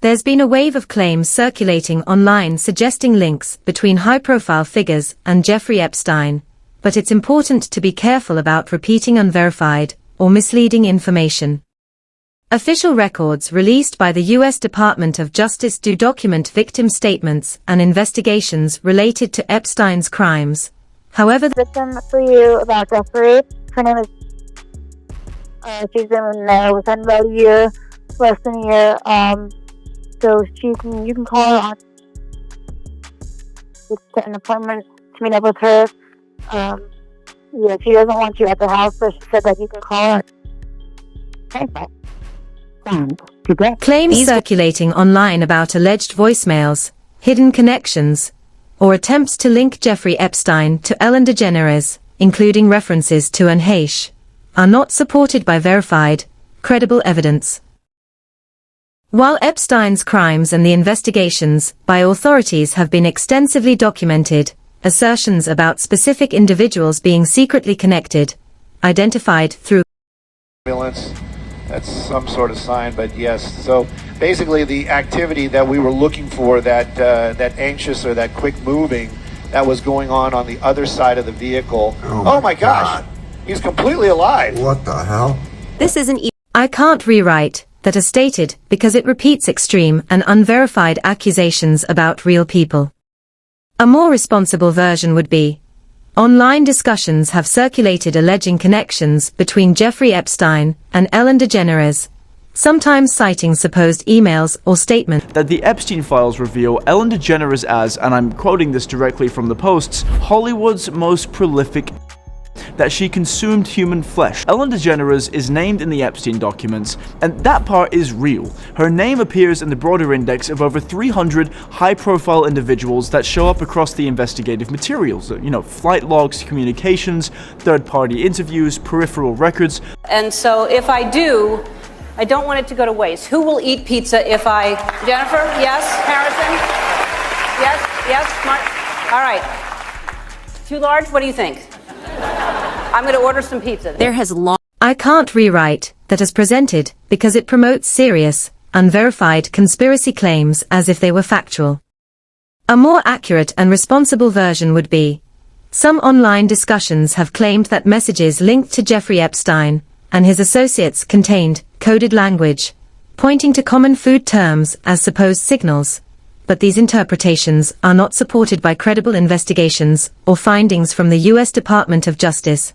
There's been a wave of claims circulating online suggesting links between high-profile figures and Jeffrey Epstein, but it's important to be careful about repeating unverified or misleading information. Official records released by the U.S. Department of Justice do document victim statements and investigations related to Epstein's crimes. However, the victim for you about Jeffrey, her name is, she's been within about a year, less than a year, so you can call her on, get an appointment to meet up with her. She doesn't want you at the house, but she said that you can call her. Claims circulating online about alleged voicemails, hidden connections, or attempts to link Jeffrey Epstein to Ellen DeGeneres, including references to Anne Heche, are not supported by verified, credible evidence. While Epstein's crimes and the investigations by authorities have been extensively documented, assertions about specific individuals being secretly connected, identified through surveillance, that's some sort of sign, but yes. So basically the activity that we were looking for, that anxious or that quick moving, that was going on the other side of the vehicle. Oh my gosh, he's completely alive. What the hell? This isn't I can't rewrite that are stated because it repeats extreme and unverified accusations about real people. A more responsible version would be, online discussions have circulated alleging connections between Jeffrey Epstein and Ellen DeGeneres, sometimes citing supposed emails or statements. That the Epstein files reveal Ellen DeGeneres as, and I'm quoting this directly from the posts, Hollywood's most prolific, that she consumed human flesh. Ellen DeGeneres is named in the Epstein documents, and that part is real. Her name appears in the broader index of over 300 high-profile individuals that show up across the investigative materials. Flight logs, communications, third-party interviews, peripheral records. And so if I do, I don't want it to go to waste. Who will eat pizza if I... Jennifer? Yes? Harrison? Yes? Smart? All right. Too large? What do you think? I'm going to order some pizza. I can't rewrite that as presented because it promotes serious, unverified conspiracy claims as if they were factual. A more accurate and responsible version would be, some online discussions have claimed that messages linked to Jeffrey Epstein and his associates contained coded language, pointing to common food terms as supposed signals, but these interpretations are not supported by credible investigations or findings from the U.S. Department of Justice.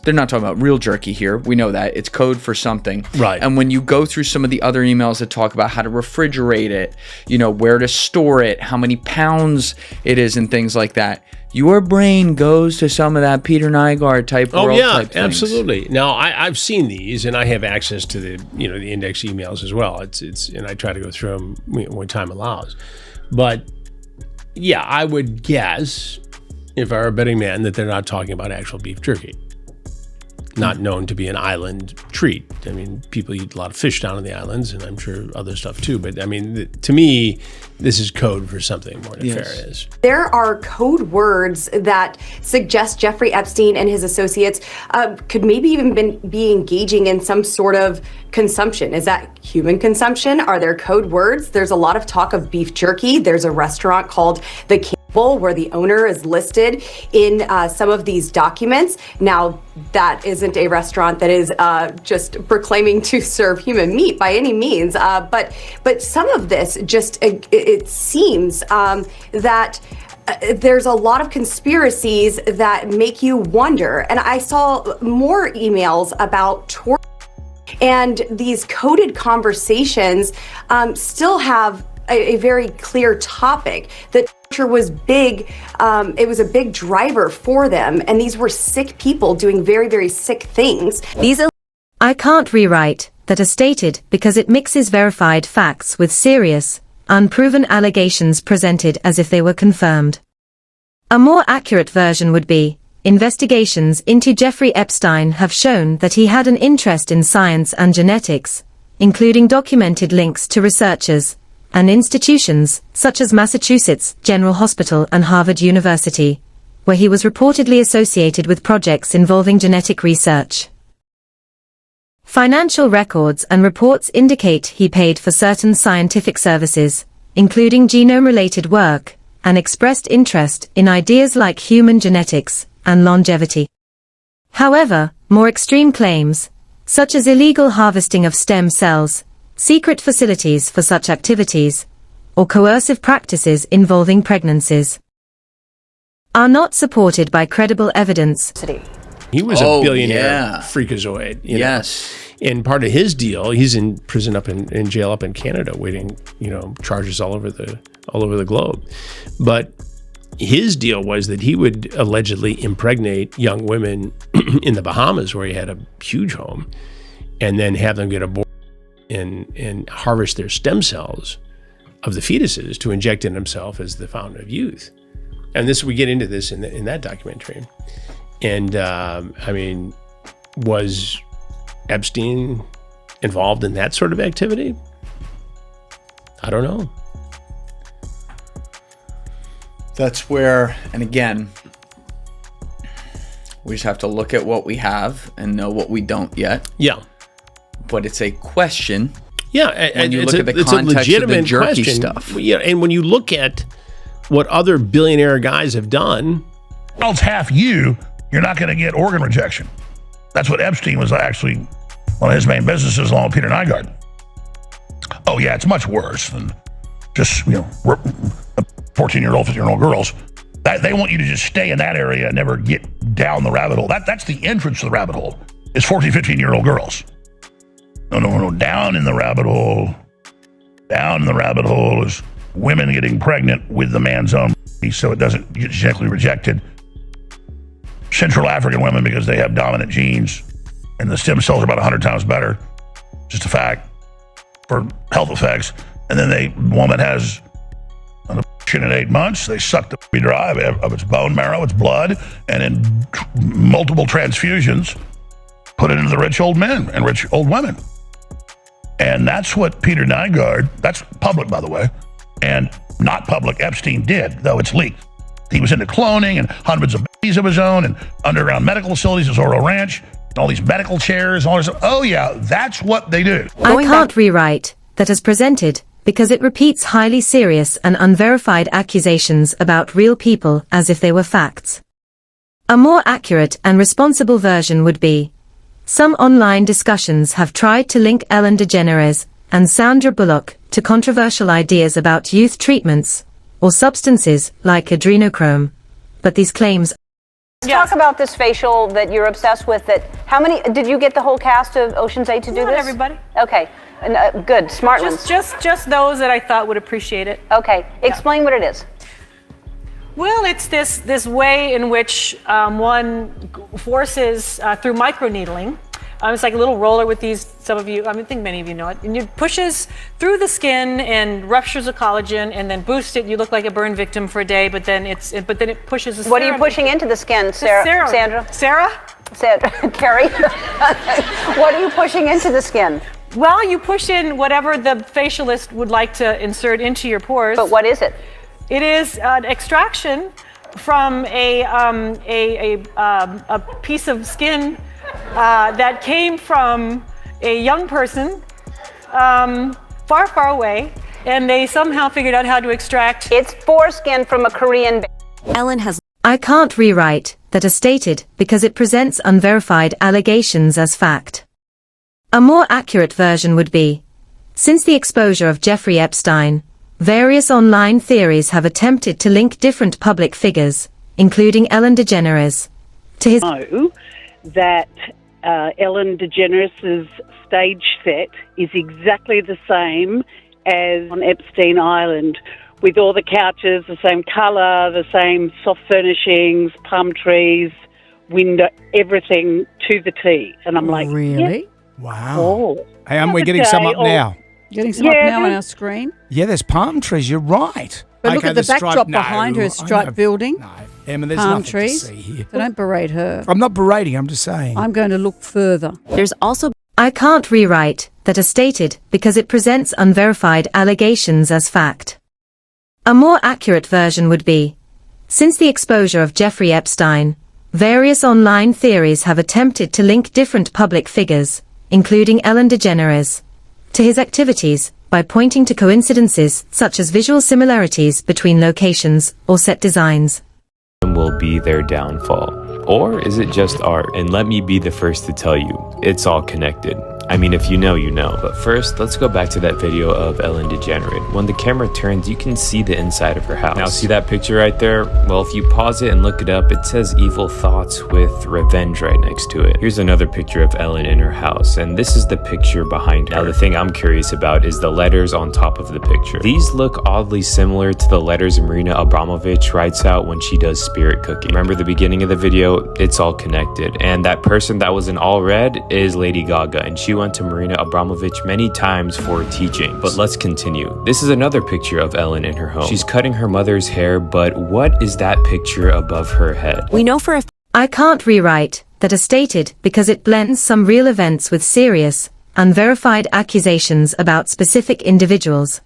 They're not talking about real jerky here. We know that. It's code for something. Right. And when you go through some of the other emails that talk about how to refrigerate it, where to store it, how many pounds it is and things like that, your brain goes to some of that Peter Nygaard type world type things. Absolutely. Now, I've seen these, and I have access to the the index emails as well. It's and I try to go through them when time allows. But yeah, I would guess, if I were a betting man, that they're not talking about actual beef jerky. Not known to be an island treat. I mean, people eat a lot of fish down in the islands, and I'm sure other stuff too. But I mean, to me, this is code for something more nefarious. There are code words that suggest Jeffrey Epstein and his associates could maybe even be engaging in some sort of consumption. Is that human consumption? Are there code words? There's a lot of talk of beef jerky. There's a restaurant called The where the owner is listed in some of these documents. Now, that isn't a restaurant that is just proclaiming to serve human meat by any means, but some of this just, it seems that there's a lot of conspiracies that make you wonder. And I saw more emails about torture, and these coded conversations still have a very clear topic. That torture was big. It was a big driver for them, and these were sick people doing very, very sick things. I can't rewrite that are stated because it mixes verified facts with serious, unproven allegations presented as if they were confirmed. A more accurate version would be, investigations into Jeffrey Epstein have shown that he had an interest in science and genetics, including documented links to researchers and institutions, such as Massachusetts General Hospital and Harvard University, where he was reportedly associated with projects involving genetic research. Financial records and reports indicate he paid for certain scientific services, including genome-related work, and expressed interest in ideas like human genetics and longevity. However, more extreme claims, such as illegal harvesting of stem cells, secret facilities for such activities, or coercive practices involving pregnancies, are not supported by credible evidence. He was a billionaire freakazoid. Yes. And part of his deal, he's in prison in jail up in Canada, waiting, charges all over the globe. But his deal was that he would allegedly impregnate young women in the Bahamas, where he had a huge home, and then have them get aborted and harvest their stem cells of the fetuses to inject in himself as the fountain of youth. And we get into this in that documentary. And was Epstein involved in that sort of activity? I don't know. That's where, and again, we just have to look at what we have and know what we don't yet. Yeah. But it's a question. Yeah, and you it's look at the it's a context of the legitimate jerky question. stuff. Yeah, and when you look at what other billionaire guys have done, else half you're not going to get organ rejection. That's what Epstein was actually one of his main businesses, along with Peter Nygaard. Oh yeah, it's much worse than just 14-year-old, 15-year-old girls. They want you to just stay in that area and never get down the rabbit hole. That's the entrance to the rabbit hole. Is 14, 15-year-old girls. No. Down in the rabbit hole. Down in the rabbit hole is women getting pregnant with the man's own body so it doesn't get genetically rejected. Central African women, because they have dominant genes and the stem cells are about 100 times better. Just a fact for health effects. And then the woman has an abortion at 8 months. They suck the baby dry of its bone marrow, its blood, and in multiple transfusions, put it into the rich old men and rich old women. And that's what Peter Nygaard, that's public, by the way, and not public, Epstein did, though it's leaked. He was into cloning and hundreds of babies of his own and underground medical facilities at Zorro Ranch, and all these medical chairs and all this stuff. Oh yeah, that's what they do. I can't rewrite that as presented because it repeats highly serious and unverified accusations about real people as if they were facts. A more accurate and responsible version would be: some online discussions have tried to link Ellen DeGeneres and Sandra Bullock to controversial ideas about youth treatments or substances like adrenochrome, but these claims. Talk about this facial that you're obsessed with. How many did you get the whole cast of Ocean's 8 to do Not this? everybody. Okay, and, good, smart ones. Just those that I thought would appreciate it. Okay, explain what it is. Well, it's this way in which one forces through microneedling. It's like a little roller with these. Some of you, I think many of you know it. And it pushes through the skin and ruptures the collagen, and then boosts it. You look like a burn victim for a day, but then it pushes the. What are you pushing into the skin, Sandra? Carrie. What are you pushing into the skin? Well, you push in whatever the facialist would like to insert into your pores. But what is it? It is an extraction from a piece of skin that came from a young person far, far away, and they somehow figured out how to extract. It's foreskin from a Korean. Ellen has. I can't rewrite that as stated because it presents unverified allegations as fact. A more accurate version would be: since the exposure of Jeffrey Epstein, various online theories have attempted to link different public figures, including Ellen DeGeneres, to his. Know that Ellen DeGeneres' stage set is exactly the same as on Epstein Island, with all the couches, the same colour, the same soft furnishings, palm trees, window, everything to the T. And I'm like, really? Yeah. Wow. Oh. Hey, we're getting some up now. Getting some up now on our screen? Yeah, there's palm trees. You're right. But look at the backdrop behind her, striped building. No, Emma, there's palm nothing trees. to see here. So don't berate her. I'm not berating, I'm just saying. I'm going to look further. There's also. I can't rewrite that as stated because it presents unverified allegations as fact. A more accurate version would be: since the exposure of Jeffrey Epstein, various online theories have attempted to link different public figures, including Ellen DeGeneres, to his activities by pointing to coincidences such as visual similarities between locations or set designs. Will be their downfall. Or is it just art? And let me be the first to tell you, it's all connected. I mean, if you know, you know. But first, let's go back to that video of Ellen DeGeneres. When the camera turns, you can see the inside of her house. Now, see that picture right there? Well, if you pause it and look it up, it says evil thoughts with revenge right next to it. Here's another picture of Ellen in her house, and this is the picture behind her. Now, the thing I'm curious about is the letters on top of the picture. These look oddly similar to the letters Marina Abramovich writes out when she does spirit cooking. Remember the beginning of the video? It's all connected. And that person that was in all red is Lady Gaga, and she went to Marina Abramovich many times for teaching. But let's continue. This is another picture of Ellen in her home. She's cutting her mother's hair, but what is that picture above her head? We know for a I can't rewrite that as stated because it blends some real events with serious, unverified accusations about specific individuals.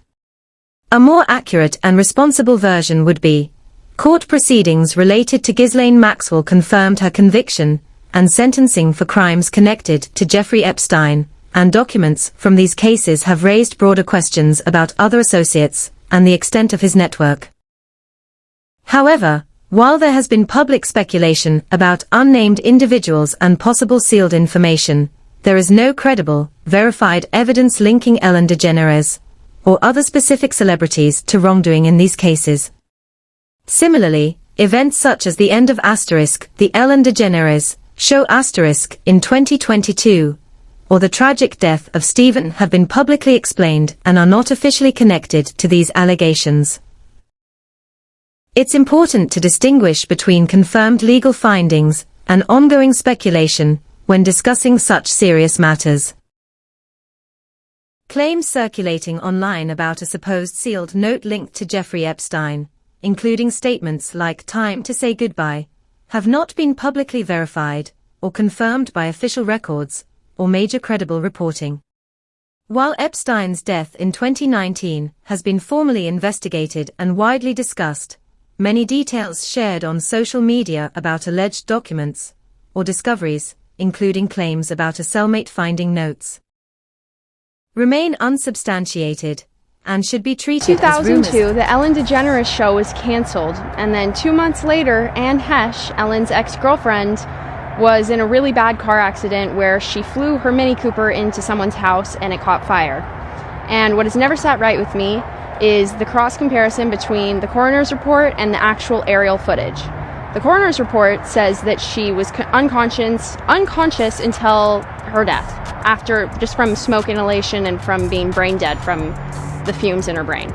A more accurate and responsible version would be, court proceedings related to Ghislaine Maxwell confirmed her conviction and sentencing for crimes connected to Jeffrey Epstein, and documents from these cases have raised broader questions about other associates and the extent of his network. However, while there has been public speculation about unnamed individuals and possible sealed information, there is no credible, verified evidence linking Ellen DeGeneres or other specific celebrities to wrongdoing in these cases. Similarly, events such as the end of the Ellen DeGeneres show in 2022, or the tragic death of Stephen have been publicly explained and are not officially connected to these allegations. It's important to distinguish between confirmed legal findings and ongoing speculation when discussing such serious matters. Claims circulating online about a supposed sealed note linked to Jeffrey Epstein, including statements like "time to say goodbye," have not been publicly verified or confirmed by official records or major credible reporting. While Epstein's death in 2019 has been formally investigated and widely discussed, many details shared on social media about alleged documents or discoveries, including claims about a cellmate finding notes, remain unsubstantiated and should be treated as rumors. 2002, the Ellen DeGeneres show was canceled, and then 2 months later, Anne Hesh, Ellen's ex-girlfriend, was in a really bad car accident where she flew her Mini Cooper into someone's house and it caught fire. And what has never sat right with me is the cross comparison between the coroner's report and the actual aerial footage. The coroner's report says that she was unconscious until her death, after just from smoke inhalation and from being brain dead from the fumes in her brain.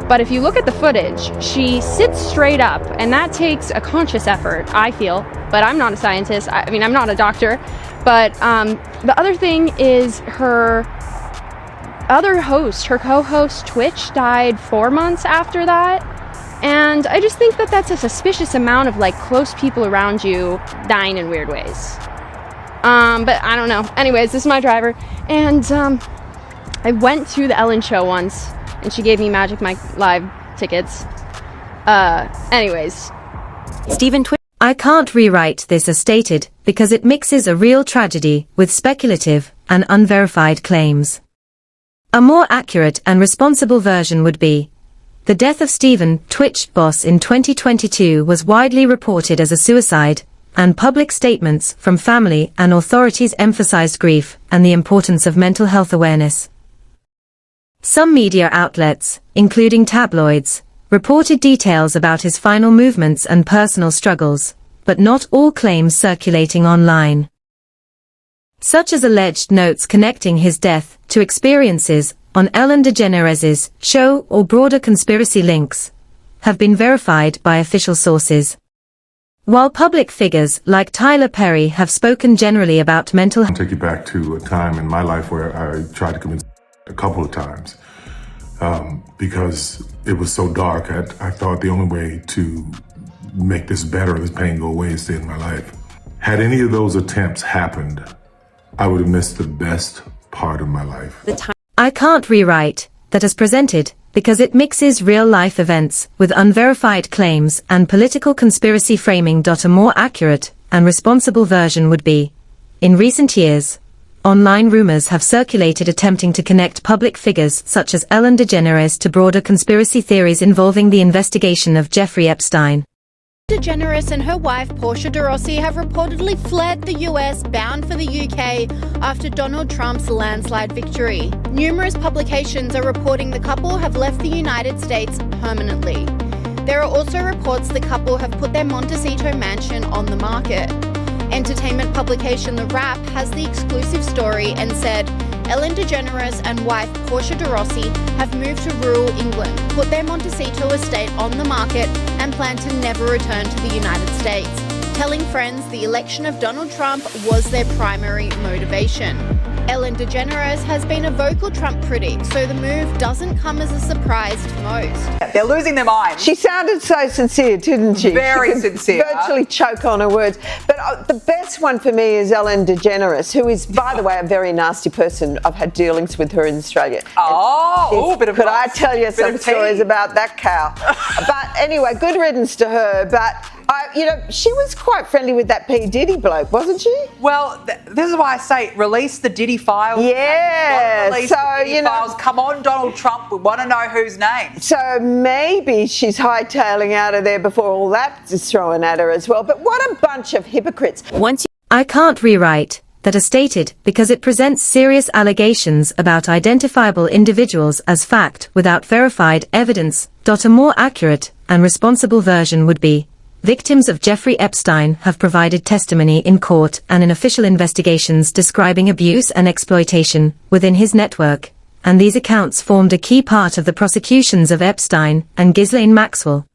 But if you look at the footage, she sits straight up, and that takes a conscious effort, I feel, but I'm not a scientist. I mean, I'm not a doctor. But the other thing is her other host, her co-host Twitch, died 4 months after that. And I just think that that's a suspicious amount of like close people around you dying in weird ways. But I don't know. Anyways, this is my driver. And I went to the Ellen show once, and she gave me Magic Mike Live tickets. Anyways. I can't rewrite this as stated because it mixes a real tragedy with speculative and unverified claims. A more accurate and responsible version would be, the death of Stephen, Twitch boss in 2022 was widely reported as a suicide, and public statements from family and authorities emphasized grief and the importance of mental health awareness. Some media outlets, including tabloids, reported details about his final movements and personal struggles, but not all claims circulating online, such as alleged notes connecting his death to experiences on Ellen DeGeneres' show or broader conspiracy links, have been verified by official sources. While public figures like Tyler Perry have spoken generally about mental health. I'll take you back to a time in my life where I tried to commit a couple of times because it was so dark. I thought the only way to make this better, this pain go away, is stay in my life. Had any of those attempts happened, I would have missed the best part of my life. I can't rewrite that as presented because it mixes real-life events with unverified claims and political conspiracy framing. A more accurate and responsible version would be, in recent years, online rumors have circulated attempting to connect public figures such as Ellen DeGeneres to broader conspiracy theories involving the investigation of Jeffrey Epstein. DeGeneres and her wife Portia de Rossi have reportedly fled the US, bound for the UK, after Donald Trump's landslide victory. Numerous publications are reporting the couple have left the United States permanently. There are also reports the couple have put their Montecito mansion on the market. Entertainment publication The Wrap has the exclusive story and said Ellen DeGeneres and wife Portia de Rossi have moved to rural England, put their Montecito estate on the market and plan to never return to the United States, telling friends the election of Donald Trump was their primary motivation. Ellen DeGeneres has been a vocal Trump critic, so the move doesn't come as a surprise to most. They're losing their minds. She sounded so sincere, didn't she? Very she sincere. Virtually choke on her words. But the best one for me is Ellen DeGeneres, who is, by the way, a very nasty person. I've had dealings with her in Australia. Could I tell you some stories about that cow? But anyway, good riddance to her. But she was quite friendly with that P. Diddy bloke, wasn't she? Well, this is why I say release the Diddy files. Yeah. Release the Diddy files. Come on, Donald Trump. We want to know whose name. So maybe she's hightailing out of there before all that is thrown at her as well. But what a bunch of hypocrites. I can't rewrite that as stated because it presents serious allegations about identifiable individuals as fact without verified evidence. A more accurate and responsible version would be: victims of Jeffrey Epstein have provided testimony in court and in official investigations describing abuse and exploitation within his network, and these accounts formed a key part of the prosecutions of Epstein and Ghislaine Maxwell.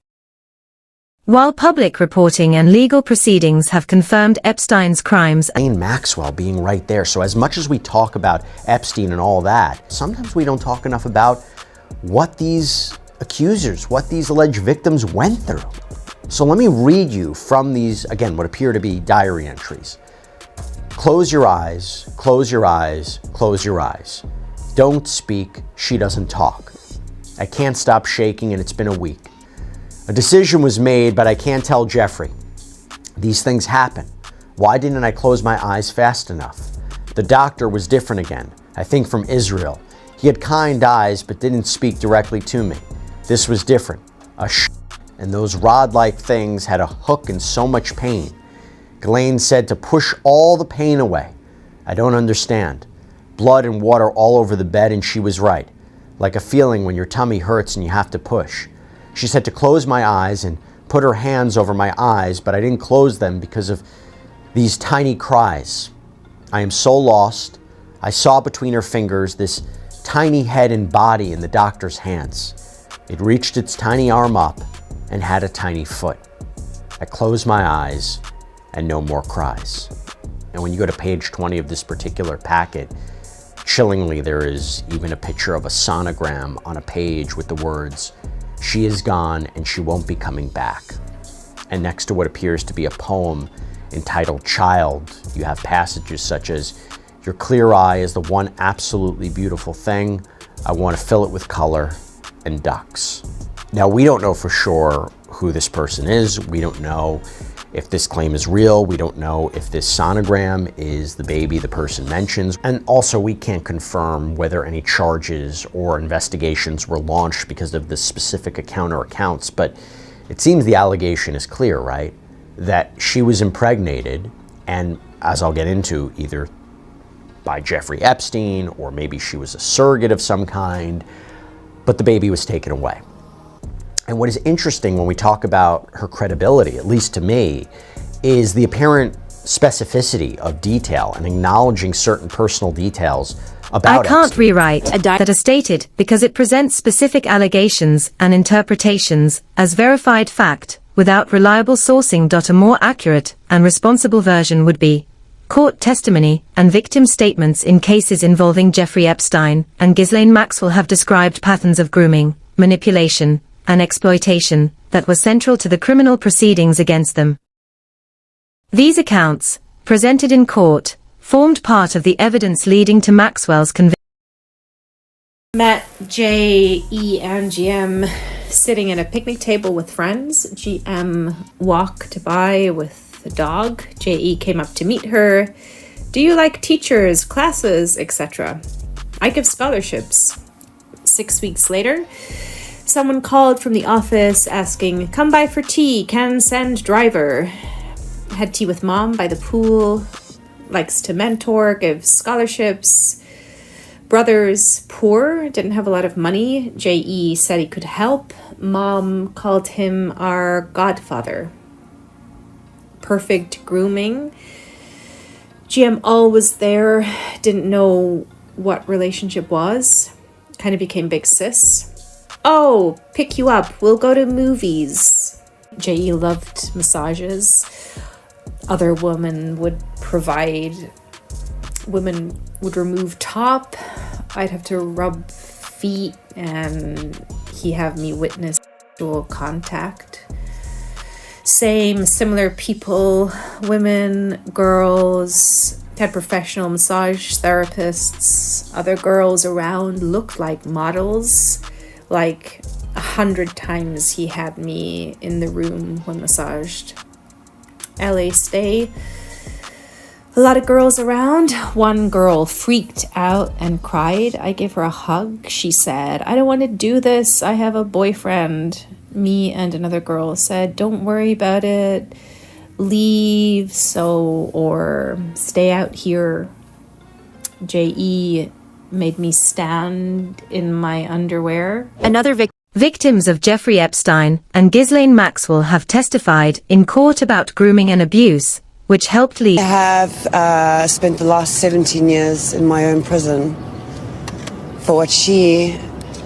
While public reporting and legal proceedings have confirmed Epstein's crimes, Maxwell being right there. So as much as we talk about Epstein and all that, sometimes we don't talk enough about what these accusers, what these alleged victims went through. So let me read you from these, again, what appear to be diary entries. Close your eyes, close your eyes, close your eyes. Don't speak, she doesn't talk. I can't stop shaking and it's been a week. A decision was made, but I can't tell Jeffrey. These things happen. Why didn't I close my eyes fast enough? The doctor was different again, I think from Israel. He had kind eyes, but didn't speak directly to me. This was different. And those rod-like things had a hook and so much pain. Ghislaine said to push all the pain away. I don't understand. Blood and water all over the bed, and she was right. Like a feeling when your tummy hurts and you have to push. She said to close my eyes and put her hands over my eyes, but I didn't close them because of these tiny cries. I am so lost. I saw between her fingers this tiny head and body in the doctor's hands. It reached its tiny arm up and had a tiny foot. I closed my eyes and no more cries. And when you go to page 20 of this particular packet, chillingly, there is even a picture of a sonogram on a page with the words, "She is gone and she won't be coming back." And next to what appears to be a poem entitled Child, you have passages such as, "Your clear eye is the one absolutely beautiful thing. I want to fill it with color and ducks." Now, we don't know for sure who this person is. We don't know if this claim is real. We don't know if this sonogram is the baby the person mentions. And also, we can't confirm whether any charges or investigations were launched because of this specific account or accounts. But it seems the allegation is clear, right? That she was impregnated, and as I'll get into, either by Jeffrey Epstein or maybe she was a surrogate of some kind, but the baby was taken away. And what is interesting when we talk about her credibility, at least to me, is the apparent specificity of detail and acknowledging certain personal details about I can't Epstein. rewrite that as stated because it presents specific allegations and interpretations as verified fact without reliable sourcing. A more accurate and responsible version would be court testimony and victim statements in cases involving Jeffrey Epstein and Ghislaine Maxwell have described patterns of grooming, manipulation, and exploitation that were central to the criminal proceedings against them. These accounts, presented in court, formed part of the evidence leading to Maxwell's conviction. Met J.E. and GM sitting at a picnic table with friends. GM walked by with the dog. J.E. came up to meet her. Do you like teachers, classes, etc.? I give scholarships. 6 weeks later, someone called from the office asking, come by for tea, can send driver. Had tea with mom by the pool, likes to mentor, gives scholarships. Brothers, poor, didn't have a lot of money. J.E. said he could help. Mom called him our godfather. Perfect grooming. GM always there, didn't know what relationship was. Kind of became big sis. Oh, pick you up, we'll go to movies. J.E. loved massages. Other women would provide. Women would remove top. I'd have to rub feet and he have me witness sexual contact. Same, similar people, women, girls, had professional massage therapists. Other girls around looked like models. Like 100 times he had me in the room when massaged. LA stay. A lot of girls around. One girl freaked out and cried. I gave her a hug. She said, I don't want to do this. I have a boyfriend. Me and another girl said, don't worry about it. Leave, or stay out here. J.E. made me stand in my underwear. Another victims of Jeffrey Epstein and Ghislaine Maxwell have testified in court about grooming and abuse, which helped lead. I have spent the last 17 years in my own prison for what she,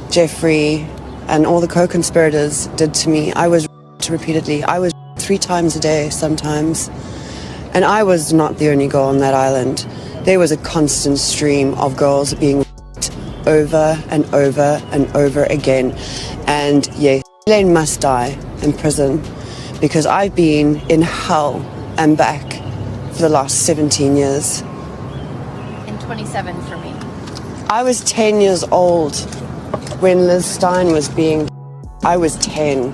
Jeffrey, and all the co-conspirators did to me. I was repeatedly. I was 3 times a day sometimes. And I was not the only girl on that island. There was a constant stream of girls being over and over and over again. And yes, Elaine must die in prison because I've been in hell and back for the last 17 years. And 27 for me. I was 10 years old when Liz Stein was being. I was 10.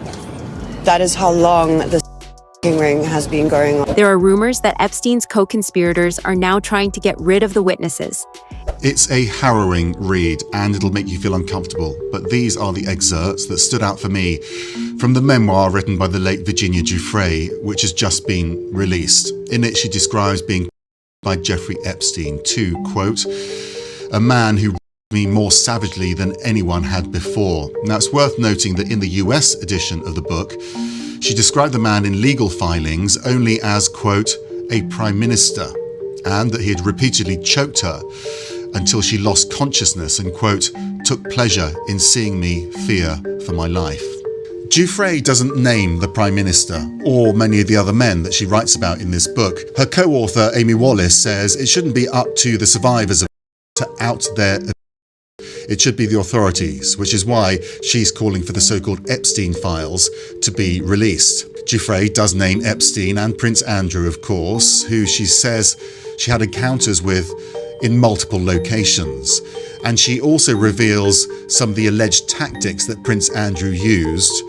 That is how long this ring has been going on. There are rumors that Epstein's co-conspirators are now trying to get rid of the witnesses. It's a harrowing read and it'll make you feel uncomfortable, but these are the excerpts that stood out for me from the memoir written by the late Virginia Giuffre, which has just been released. In it, she describes being by Jeffrey Epstein to, quote, a man who me more savagely than anyone had before. Now, it's worth noting that in the US edition of the book, she described the man in legal filings only as, quote, a prime minister, and that he had repeatedly choked her until she lost consciousness and, quote, took pleasure in seeing me fear for my life. Giuffre doesn't name the Prime Minister or many of the other men that she writes about in this book. Her co-author, Amy Wallace, says it shouldn't be up to the survivors of to out their. It should be the authorities, which is why she's calling for the so-called Epstein files to be released. Giuffre does name Epstein and Prince Andrew, of course, who she says she had encounters with in multiple locations. And she also reveals some of the alleged tactics that Prince Andrew used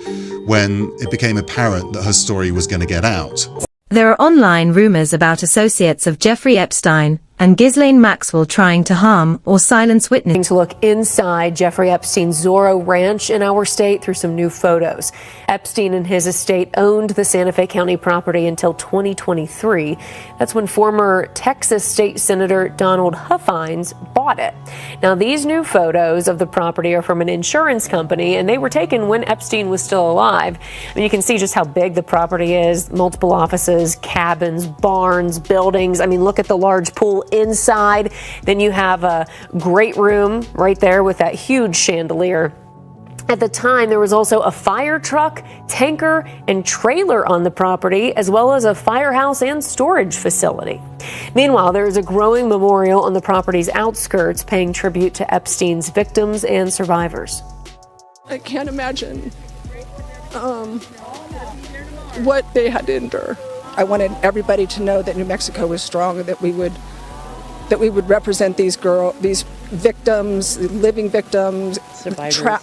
when it became apparent that her story was going to get out. There are online rumors about associates of Jeffrey Epstein and Ghislaine Maxwell trying to harm or silence witnesses. To look inside Jeffrey Epstein's Zorro Ranch in our state through some new photos. Epstein and his estate owned the Santa Fe County property until 2023. That's when former Texas State Senator Donald Huffines bought it. Now, these new photos of the property are from an insurance company, and they were taken when Epstein was still alive. I mean, you can see just how big the property is, multiple offices, cabins, barns, buildings. I mean, look at the large pool inside. Then you have a great room right there with that huge chandelier. At the time, there was also a fire truck, tanker, and trailer on the property, as well as a firehouse and storage facility. Meanwhile, there is a growing memorial on the property's outskirts paying tribute to Epstein's victims and survivors. I can't imagine what they had to endure. I wanted everybody to know that New Mexico was strong, and that we would represent these victims, living victims,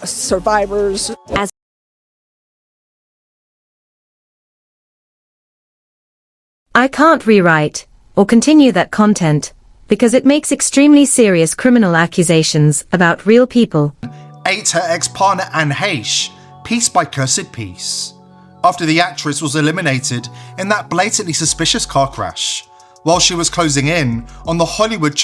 survivors. I can't rewrite or continue that content because it makes extremely serious criminal accusations about real people. Ate her ex-partner Anne Heche, piece by cursed piece, after the actress was eliminated in that blatantly suspicious car crash, while she was closing in on the Hollywood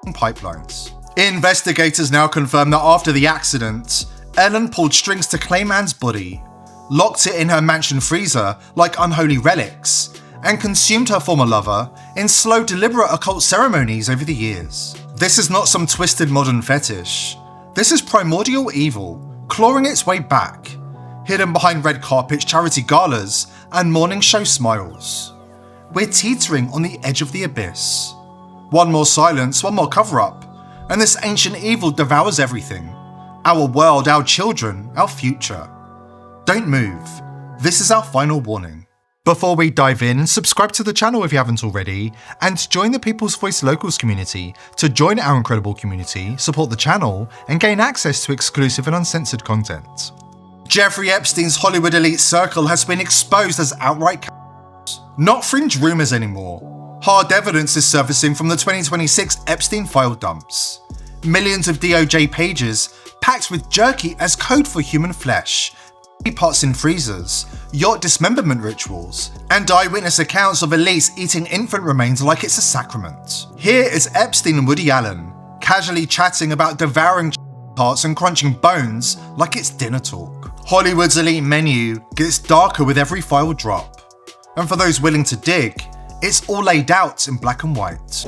pipelines. Investigators now confirm that after the accident, Ellen pulled strings to claim Anne's body, locked it in her mansion freezer like unholy relics, and consumed her former lover in slow, deliberate occult ceremonies over the years. This is not some twisted modern fetish. This is primordial evil, clawing its way back, hidden behind red carpets, charity galas, and morning show smiles. We're teetering on the edge of the abyss. One more silence, one more cover-up, and this ancient evil devours everything. Our world, our children, our future. Don't move. This is our final warning. Before we dive in, subscribe to the channel if you haven't already, and join the People's Voice Locals community to join our incredible community, support the channel, and gain access to exclusive and uncensored content. Jeffrey Epstein's Hollywood elite circle has been exposed as outright not fringe rumors anymore. Hard evidence is surfacing from the 2026 Epstein file dumps. Millions of DOJ pages packed with jerky as code for human flesh, parts in freezers, yacht dismemberment rituals, and eyewitness accounts of elites eating infant remains like it's a sacrament. Here is Epstein and Woody Allen, casually chatting about devouring parts and crunching bones like it's dinner talk. Hollywood's elite menu gets darker with every file drop. And for those willing to dig, it's all laid out in black and white.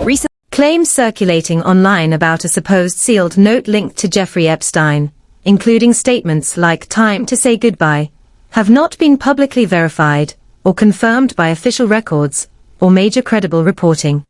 Claims circulating online about a supposed sealed note linked to Jeffrey Epstein, including statements like "time to say goodbye," have not been publicly verified or confirmed by official records or major credible reporting.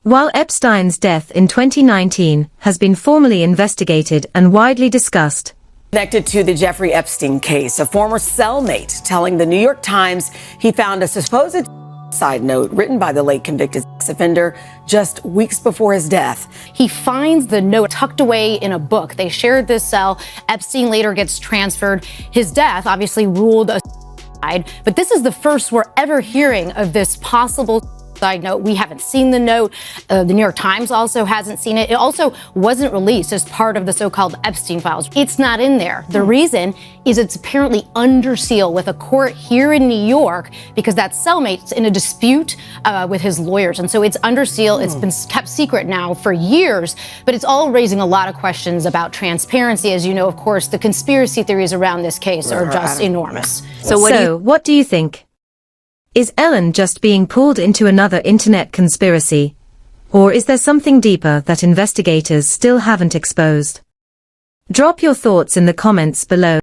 While Epstein's death in 2019 has been formally investigated and widely discussed, connected to the Jeffrey Epstein case, a former cellmate telling the New York Times he found a supposed side note written by the late convicted sex offender just weeks before his death. He finds the note tucked away in a book. They shared this cell. Epstein later gets transferred. His death obviously ruled a suicide, but this is the first we're ever hearing of this possible side note. We haven't seen the note. The New York Times also hasn't seen it. It also wasn't released as part of the so-called Epstein files. It's not in there. The reason is it's apparently under seal with a court here in New York because that cellmate's in a dispute with his lawyers. And so it's under seal. It's been kept secret now for years, but it's all raising a lot of questions about transparency. As you know, of course, the conspiracy theories around this case are just enormous. So what do you think? Is Ellen just being pulled into another internet conspiracy? Or is there something deeper that investigators still haven't exposed? Drop your thoughts in the comments below.